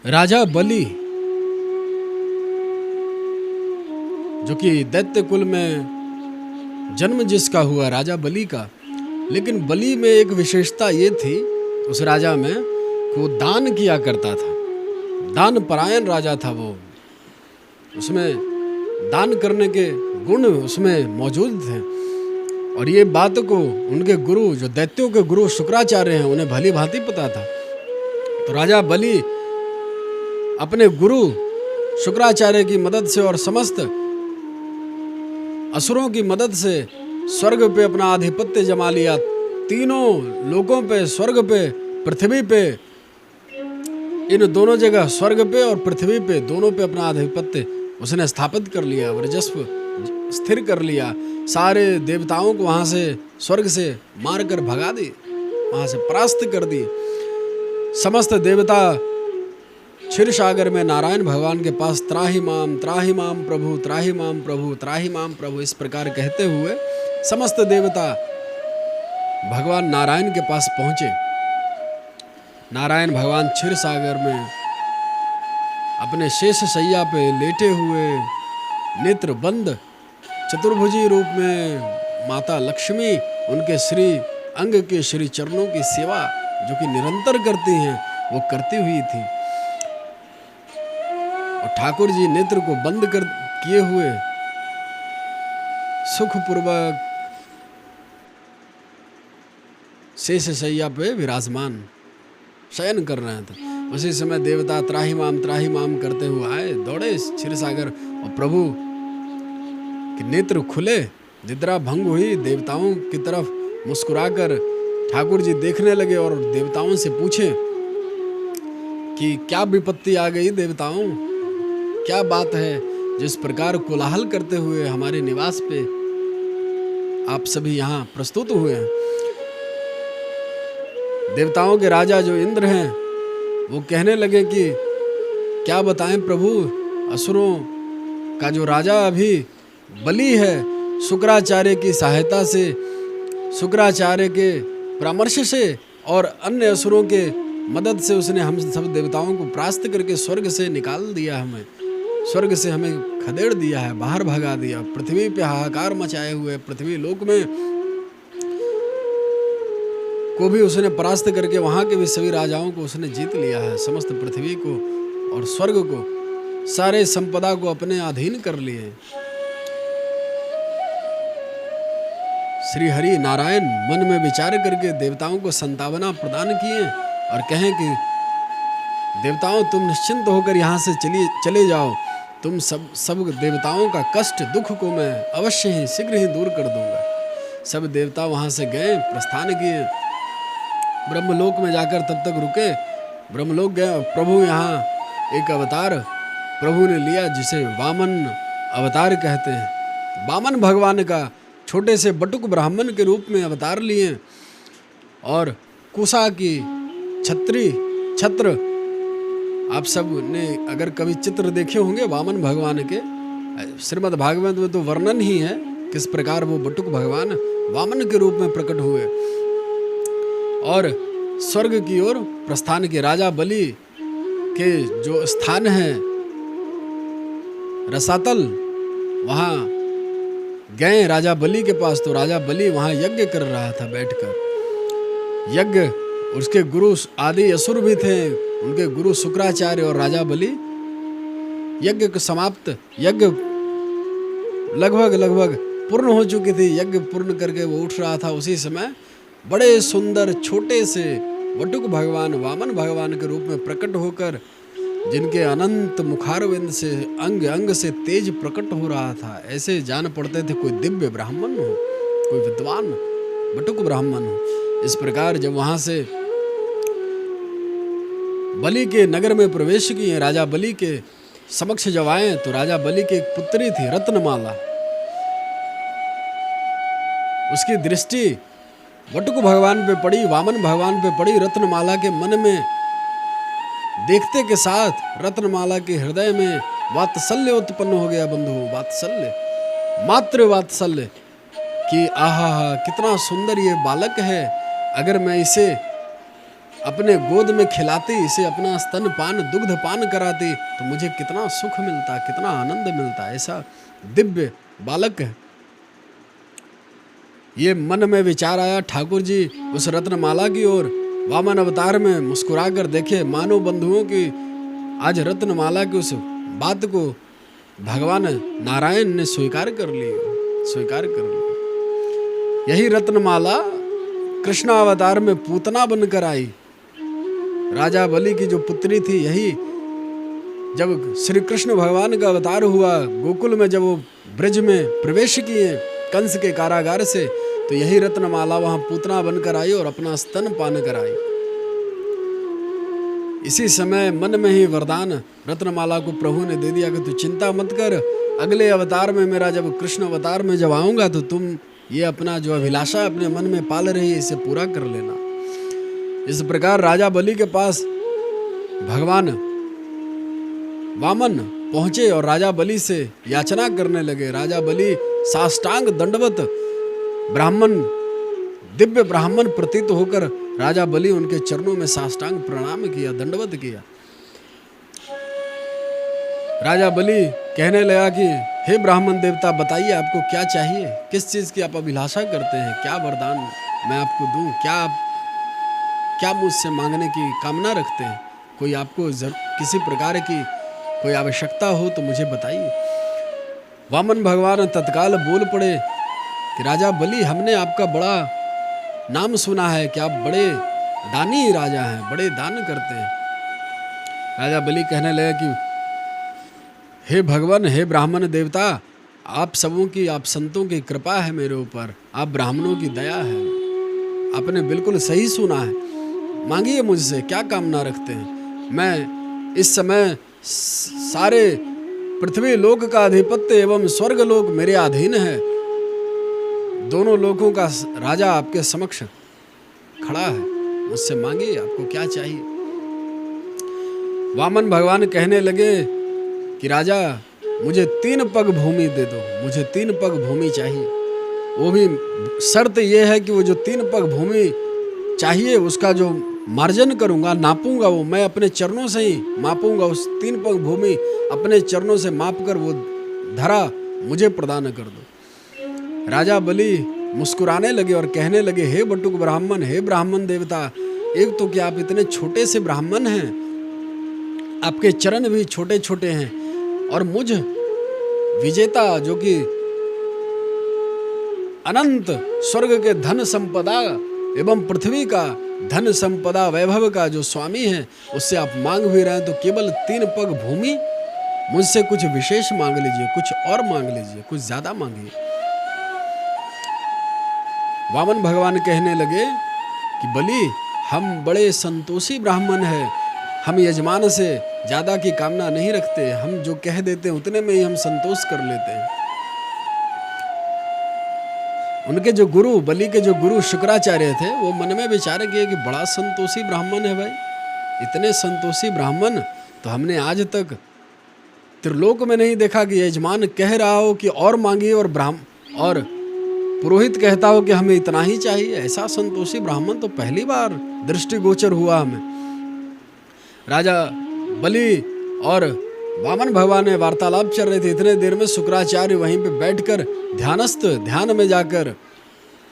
राजा बलि, जो कि दैत्य कुल में जन्म जिसका हुआ, राजा बलि का, लेकिन बलि में एक विशेषता ये थी उस राजा में कि वो दान किया करता था। दान परायण राजा था वो। उसमें दान करने के गुण उसमें मौजूद थे। और ये बात को उनके गुरु, जो दैत्यों के गुरु शुक्राचार्य हैं, उन्हें भली भांति पता था। तो राजा बलि अपने गुरु शुक्राचार्य की मदद से और समस्त असुरों की मदद से स्वर्ग पे अपना आधिपत्य जमा लिया। तीनों लोकों पे, स्वर्ग पे, पृथ्वी पे, इन दोनों जगह, स्वर्ग पे और पृथ्वी पे, दोनों पे अपना आधिपत्य उसने स्थापित कर लिया, वर्चस्व स्थिर कर लिया। सारे देवताओं को वहां से, स्वर्ग से मार कर भगा दी, वहां से परास्त कर दी। समस्त देवता क्षीर सागर में नारायण भगवान के पास त्राहि माम प्रभु, त्राहि माम प्रभु, त्राहि माम प्रभु, इस प्रकार कहते हुए समस्त देवता भगवान नारायण के पास पहुंचे। नारायण भगवान क्षीर सागर में अपने शेष शैया पे लेटे हुए, नेत्र बंद, चतुर्भुजी रूप में माता लक्ष्मी उनके श्री अंग के श्री चरणों की सेवा जो कि निरंतर करती हैं, वो करती हुई थी। और ठाकुर जी नेत्र को बंद कर किए हुए सुखपूर्वक शेष शैया पे विराजमान शयन कर रहे थे। उसी समय देवता त्राहि माम करते हुए आए, दौड़े क्षीर सागर, और प्रभु के नेत्र खुले, निद्रा भंग हुई। देवताओं की तरफ मुस्कुराकर ठाकुर जी देखने लगे और देवताओं से पूछे कि क्या विपत्ति आ गई देवताओं, क्या बात है जिस प्रकार कोलाहल करते हुए हमारे निवास पे आप सभी यहाँ प्रस्तुत हुए हैं। देवताओं के राजा जो इंद्र हैं वो कहने लगे कि क्या बताएं प्रभु, असुरों का जो राजा अभी बलि है, शुक्राचार्य की सहायता से, शुक्राचार्य के परामर्श से और अन्य असुरों के मदद से उसने हम सब देवताओं को परास्त करके स्वर्ग से निकाल दिया, हमें स्वर्ग से हमें खदेड़ दिया है, बाहर भगा दिया। पृथ्वी पे हाहाकार मचाए हुए, पृथ्वी लोक में को भी उसने परास्त करके वहां के भी सभी राजाओं को उसने जीत लिया है। समस्त पृथ्वी को और स्वर्ग को, सारे संपदा को अपने अधीन कर लिए। श्री हरि नारायण मन में विचार करके देवताओं को संतावना प्रदान किए और कहें कि देवताओं तुम निश्चिंत होकर यहाँ से चले जाओ, तुम सब देवताओं का कष्ट दुख को मैं अवश्य ही शीघ्र ही दूर कर दूंगा। सब देवता वहाँ से गए, प्रस्थान किए, ब्रह्मलोक में जाकर तब तक रुके। ब्रह्मलोक गए, प्रभु यहाँ एक अवतार प्रभु ने लिया जिसे वामन अवतार कहते हैं। वामन भगवान का छोटे से बटुक ब्राह्मण के रूप में अवतार लिए और कुशा की छत्र, आप सब ने अगर कभी चित्र देखे होंगे वामन भगवान के, श्रीमद् भागवत में तो वर्णन ही है किस प्रकार वो बटुक भगवान वामन के रूप में प्रकट हुए और स्वर्ग की ओर प्रस्थान के। राजा बलि के जो स्थान है रसातल, वहाँ गए राजा बलि के पास। तो राजा बलि वहाँ यज्ञ कर रहा था बैठकर। यज्ञ, उसके गुरु आदि असुर भी थे, उनके गुरु शुक्राचार्य और राजा बलि। यज्ञ को समाप्त, यज्ञ लगभग पूर्ण हो चुकी थी। यज्ञ पूर्ण करके वो उठ रहा था। उसी समय बड़े सुंदर छोटे से वटुक भगवान वामन भगवान के रूप में प्रकट होकर, जिनके अनंत मुखारविंद से अंग अंग से तेज प्रकट हो रहा था, ऐसे जान पड़ते थे कोई दिव्य ब्राह्मण हो, कोई विद्वान वटुक ब्राह्मण हो। इस प्रकार जब वहां से बलि के नगर में प्रवेश किए, राजा बलि के समक्ष जब आए तो राजा बलि की एक पुत्री थी रत्नमाला। उसकी दृष्टि वटुक भगवान पे पड़ी, वामन भगवान पे पड़ी। रत्नमाला के मन में देखते के साथ रत्नमाला के हृदय में वात्सल्य उत्पन्न हो गया। बंधु, वात्सल्य, मात्र वात्सल्य कि आहा कितना सुंदर ये बालक है, अगर मैं इसे अपने गोद में खिलाती, इसे अपना स्तन पान दुग्ध पान कराती तो मुझे कितना सुख मिलता, कितना आनंद मिलता। ऐसा दिव्य बालक है। ये मन में विचार आया। ठाकुर जी उस रत्नमाला की ओर वामन अवतार में मुस्कुराकर देखे। मानव बंधुओं की आज रत्नमाला की उस बात को भगवान नारायण ने स्वीकार कर ली। यही रत्नमाला कृष्णावतार में पूतना बनकर आई। राजा बलि की जो पुत्री थी, यही जब श्री कृष्ण भगवान का अवतार हुआ, गोकुल में जब वो ब्रज में प्रवेश किए कंस के कारागार से, तो यही रत्नमाला वहां पूतना बनकर आई और अपना स्तन पान कराई। इसी समय मन में ही वरदान रत्नमाला को प्रभु ने दे दिया कि तू चिंता मत कर, अगले अवतार में मेरा जब कृष्ण अवतार में जब आऊंगा तो तुम ये अपना जो अभिलाषा अपने मन में पाल रही है इसे पूरा कर लेना। इस प्रकार राजा बलि के पास भगवान वामन पहुंचे और राजा बलि से याचना करने लगे। राजा बलि साष्टांग दंडवत ब्राह्मण, दिव्य ब्राह्मण प्रतीत होकर राजा बलि उनके चरणों में साष्टांग प्रणाम किया, दंडवत किया। राजा बलि कहने लगा कि हे ब्राह्मण देवता, बताइए आपको क्या चाहिए, किस चीज की आप अभिलाषा करते हैं, क्या वरदान मैं आपको दूं, क्या मुझसे मांगने की कामना रखते हैं, कोई आपको किसी प्रकार की कोई आवश्यकता हो तो मुझे बताइए। वामन भगवान तत्काल बोल पड़े कि राजा बलि, हमने आपका बड़ा नाम सुना है कि आप बड़े दानी राजा हैं, बड़े दान करते हैं। राजा बलि कहने लगे कि हे भगवान, हे ब्राह्मण देवता, आप सबों की, आप संतों की कृपा है मेरे ऊपर, आप ब्राह्मणों की दया है, आपने बिल्कुल सही सुना है, मांगिए मुझसे क्या कामना रखते हैं। मैं इस समय सारे पृथ्वी लोक का अधिपत्य एवं स्वर्ग लोक मेरे अधीन है, दोनों लोकों का राजा आपके समक्ष खड़ा है, मुझसे मांगिए आपको क्या चाहिए। वामन भगवान कहने लगे कि राजा, मुझे 3 पग भूमि दे दो, मुझे 3 पग भूमि चाहिए। वो भी शर्त ये है कि वो जो 3 पग भूमि चाहिए उसका जो मार्जन करूंगा, नापूंगा, वो मैं अपने चरणों से ही मापूंगा। उस 3 पग भूमि अपने चरणों से माप कर वो धरा मुझे प्रदान कर दो। राजा बलि मुस्कुराने लगे और कहने लगे, हे बटुक ब्राह्मण, हे ब्राह्मण देवता, एक तो क्या आप इतने छोटे से ब्राह्मण हैं, आपके चरण भी छोटे छोटे हैं, और मुझ विजेता जो कि अनंत स्वर्ग के धन संपदा एवं पृथ्वी का धन संपदा वैभव का जो स्वामी है, उससे आप मांग भी रहे हैं, तो केवल 3 पग भूमि, मुझसे कुछ विशेष मांग लीजिए, कुछ और मांग लीजिए, कुछ ज्यादा मांगिए। वामन भगवान कहने लगे कि बलि, हम बड़े संतोषी ब्राह्मण हैं, हम यजमान से ज्यादा की कामना नहीं रखते, हम जो कह देते हैं उतने में ही हम संतोष कर लेते हैं। उनके जो गुरु, बलि के जो गुरु शुक्राचार्य थे, वो मन में विचार किए कि बड़ा संतोषी ब्राह्मण है भाई, इतने संतोषी ब्राह्मण तो हमने आज तक त्रिलोक में नहीं देखा कि यजमान कह रहा हो कि और मांगिए और पुरोहित कहता हो कि हमें इतना ही चाहिए। ऐसा संतोषी ब्राह्मण तो पहली बार दृष्टिगोचर हुआ हमें। राजा बलि और वामन भगवान में वार्तालाप चल रहे थे, इतने देर में शुक्राचार्य वहीं पे बैठकर ध्यानस्थ, ध्यान में जाकर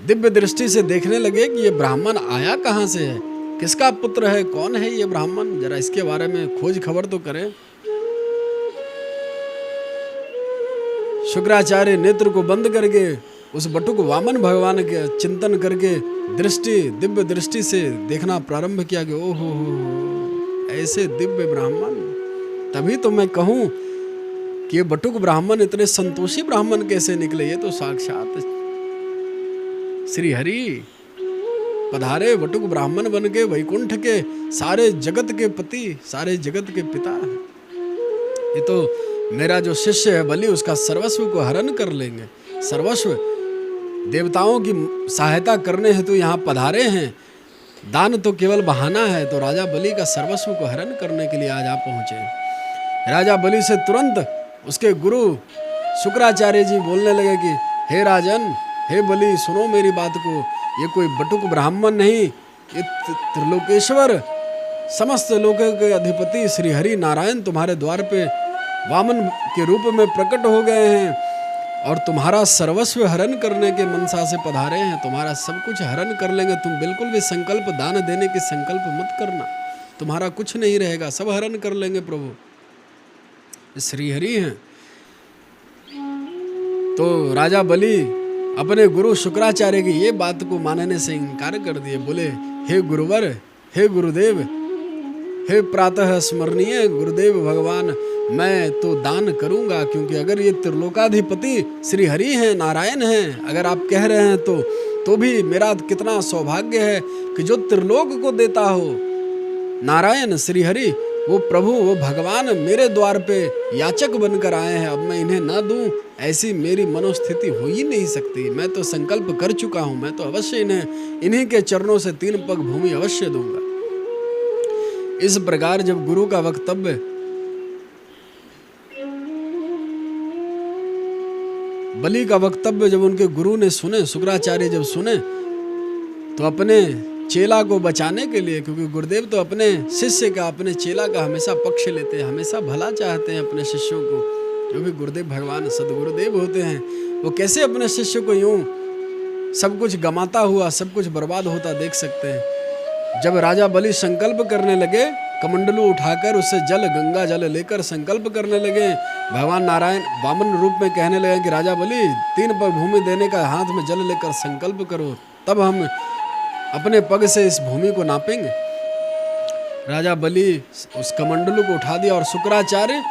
दिव्य दृष्टि से देखने लगे कि ये ब्राह्मण आया कहाँ से है, किसका पुत्र है, कौन है ये ब्राह्मण, जरा इसके बारे में खोज खबर तो करें। शुक्राचार्य नेत्र को बंद करके उस बटुक वामन भगवान के चिंतन करके दृष्टि, दिव्य दृष्टि से देखना प्रारंभ किया कि ओहो ऐसे दिव्य ब्राह्मण, तभी तो मैं कहूं कि ये बटुक ब्राह्मण इतने संतोषी ब्राह्मण कैसे निकले। ये तो साक्षात श्री हरि पधारे बटुक ब्राह्मण बन के वैकुंठ के सारे जगत के पति, सारे जगत के पिता है। ये तो मेरा जो शिष्य है बलि, उसका सर्वस्व को हरण कर लेंगे। सर्वस्व देवताओं की सहायता करने हेतु तो यहाँ पधारे हैं, दान तो केवल बहाना है, तो राजा बलि का सर्वस्व को हरण करने के लिए आज आप पहुंचे। राजा बलि से तुरंत उसके गुरु शुक्राचार्य जी बोलने लगे कि हे राजन, हे बलि, सुनो मेरी बात को, ये कोई बटुक ब्राह्मण नहीं, ये त्रिलोकेश्वर, समस्त लोकों के अधिपति श्री हरि नारायण तुम्हारे द्वार पे वामन के रूप में प्रकट हो गए हैं और तुम्हारा सर्वस्व हरण करने के मनसा से पधारे हैं। तुम्हारा सब कुछ हरण कर लेंगे। तुम बिल्कुल भी संकल्प दान देने की संकल्प मत करना, तुम्हारा कुछ नहीं रहेगा, सब हरण कर लेंगे प्रभु। श्री हरि हैं। तो राजा बलि अपने गुरु शुक्राचार्य की ये बात को मानने से इनकार कर दिए। बोले, हे गुरुवर, हे गुरुदेव, हे प्रातः स्मरणीय गुरुदेव भगवान, मैं तो दान करूंगा, क्योंकि अगर ये त्रिलोकाधिपति श्री हरि हैं, नारायण हैं, अगर आप कह रहे हैं तो भी मेरा कितना सौभाग्य है कि जो त्रिलोक को देता हो नारायण श्री हरि, वो प्रभु, वो भगवान मेरे द्वार पे याचक बनकर आए हैं। अब मैं इन्हें ना दूं, ऐसी मेरी मनोस्थिति हो ही नहीं सकती। मैं तो संकल्प कर चुका हूं, मैं तो अवश्य इन्हीं के चरणों से 3 पग भूमि अवश्य दूंगा। इस प्रकार जब गुरु का वक्तव्य बलि का वक्तव्य जब उनके गुरु ने सुने, शुक्राचार्य जब सुने, तो अपने चेला को बचाने के लिए, क्योंकि गुरुदेव तो अपने शिष्य का, अपने चेला का हमेशा पक्ष लेते हैं, हमेशा भला चाहते हैं अपने शिष्यों को। जो भी गुरुदेव भगवान सदगुरुदेव होते हैं, वो कैसे अपने शिष्य को यूं सब कुछ गमाता हुआ, सब कुछ बर्बाद होता देख सकते हैं। जब राजा बलि संकल्प करने लगे, कमंडलू उठाकर उससे जल, गंगा जल लेकर संकल्प करने लगे, भगवान नारायण वामन रूप में कहने लगे कि राजा बलि 3 पग भूमि देने का, हाथ में जल लेकर संकल्प करो, तब हम अपने पग से इस भूमि को नापेंगे। राजा बलि उस कमंडलू को उठा दिया और शुक्राचार्य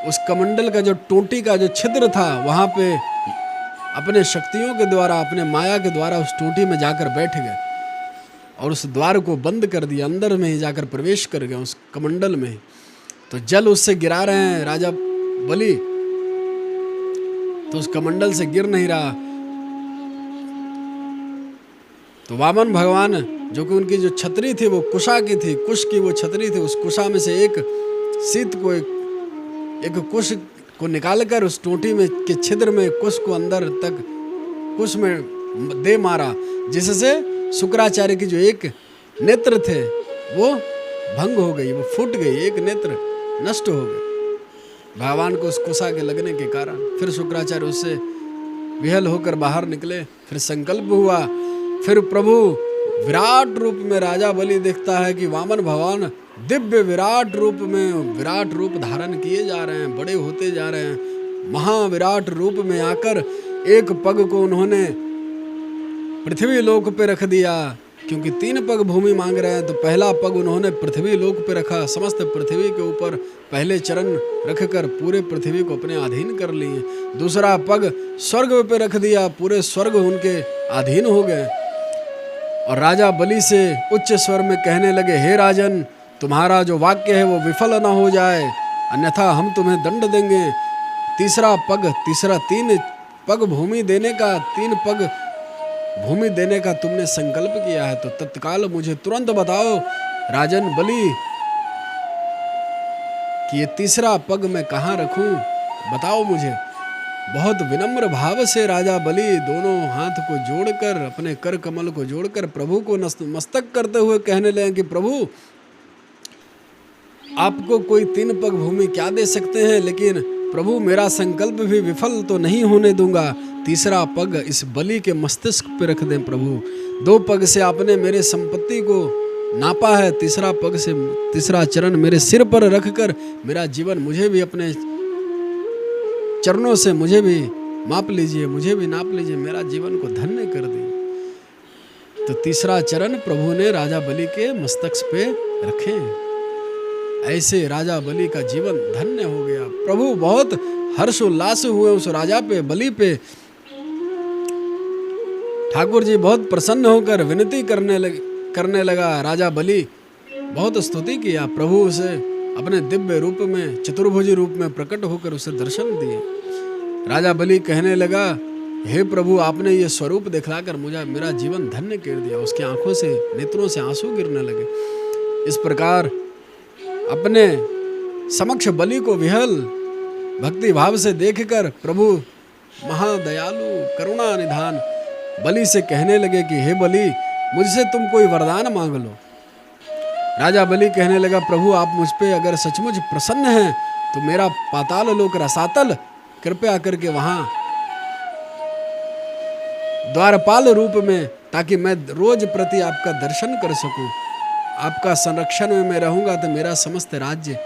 उस कमंडल का जो टोंटी का जो छिद्र था, वहां पे अपने शक्तियों के द्वारा, अपने माया के द्वारा उस टोंटी में जाकर बैठ गए और उस द्वार को बंद कर दिया, अंदर में ही जाकर प्रवेश कर गए उस कमंडल में। तो जल उससे गिरा रहे हैं राजा बलि, तो उस कमंडल से गिर नहीं रहा। तो वामन भगवान, जो कि उनकी जो छतरी थी वो कुशा की थी, कुश की वो छतरी थी, उस कुशा में से एक शीत को, एक कुश को निकालकर उस टोंटी में के छिद्र में कुश को अंदर तक कुश में दे मारा, जिससे शुक्राचार्य की जो एक नेत्र थे वो भंग हो गई, वो फूट गई, एक नेत्र नष्ट हो गए भगवान को उस कुशा के लगने के कारण। फिर शुक्राचार्य उससे विहल होकर बाहर निकले, फिर संकल्प हुआ, फिर प्रभु विराट रूप में राजा बलि देखता है कि वामन भगवान दिव्य विराट रूप में विराट रूप धारण किए जा रहे हैं, बड़े होते जा रहे हैं। महाविराट रूप में आकर एक पग को उन्होंने पृथ्वी लोक पे रख दिया, क्योंकि 3 पग भूमि मांग रहे हैं, तो पहला पग उन्होंने पृथ्वी लोक पे रखा, समस्त पृथ्वी के ऊपर पहले चरण रखकर पूरे पृथ्वी को अपने अधीन कर लिए। दूसरा पग स्वर्ग पे रख दिया, पूरे स्वर्ग उनके अधीन हो गए। और राजा बलि से उच्च स्वर में कहने लगे, हे राजन, तुम्हारा जो वाक्य है वो विफल न हो जाए, अन्यथा हम तुम्हें दंड देंगे। तीसरा 3 पग भूमि देने का, 3 पग भूमि देने का तुमने संकल्प किया है, तो तत्काल मुझे तुरंत बताओ राजन बलि कि ये तीसरा पग मैं कहाँ रखूं, बताओ मुझे। बहुत विनम्र भाव से राजा बलि दोनों हाथ को जोड़कर, अपने कर कमल को जोड़कर प्रभु को मस्तक करते हुए कहने लगे कि प्रभु, आपको कोई 3 पग भूमि क्या दे सकते हैं, लेकिन प्रभु मेरा संकल्प भी विफल तो नहीं होने दूंगा। तीसरा पग इस बलि के मस्तिष्क पे रख दें प्रभु। 2 पग से आपने मेरे संपत्ति को नापा है, तीसरा पग से, तीसरा चरण मेरे सिर पर रखकर मेरा जीवन, मुझे भी अपने चरणों से मुझे भी माप लीजिए, मुझे भी नाप लीजिए, मेरा जीवन को धन्य कर दिए। तो तीसरा चरण प्रभु ने राजा बलि के मस्तक पे रखे। ऐसे राजा बलि का जीवन धन्य हो गया। प्रभु बहुत हर्षोल्लास हुए उस राजा पे, बलि पे। ठाकुर जी बहुत प्रसन्न होकर विनती करने लगा। राजा बलि बहुत स्तुति किया, प्रभु उसे अपने दिव्य रूप में, चतुर्भुजी रूप में प्रकट होकर उसे दर्शन दिए। राजा बलि कहने लगा, हे प्रभु, आपने ये स्वरूप दिखलाकर मुझे मेरा जीवन धन्य कर दिया। उसकी आंखों से, नेत्रों से आंसू गिरने लगे। इस प्रकार अपने समक्ष बलि को विहल भक्ति भाव से देखकर प्रभु महादयालु करुणा निधान बलि से कहने लगे कि हे बलि, मुझसे तुम कोई वरदान मांग लो। राजा बलि कहने लगा, प्रभु आप मुझ पे अगर सचमुच प्रसन्न हैं तो मेरा पाताल लोक रसातल कृपया करके वहां द्वारपाल रूप में, ताकि मैं रोज प्रति आपका दर्शन कर सकूं। आपका संरक्षण में मैं रहूंगा तो मेरा समस्त राज्य,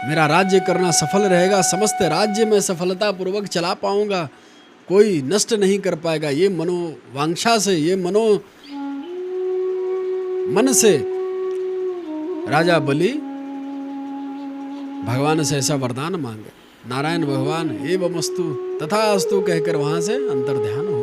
मेरा राज्य करना सफल रहेगा। समस्त राज्य में सफलता पूर्वक चला पाऊंगा, कोई नष्ट नहीं कर पाएगा। ये मनोवांछा से, ये मन से राजा बलि भगवान से ऐसा वरदान मांगे। नारायण भगवान एवं अस्तु तथा अस्तु कहकर वहां से अंतर्ध्यान हो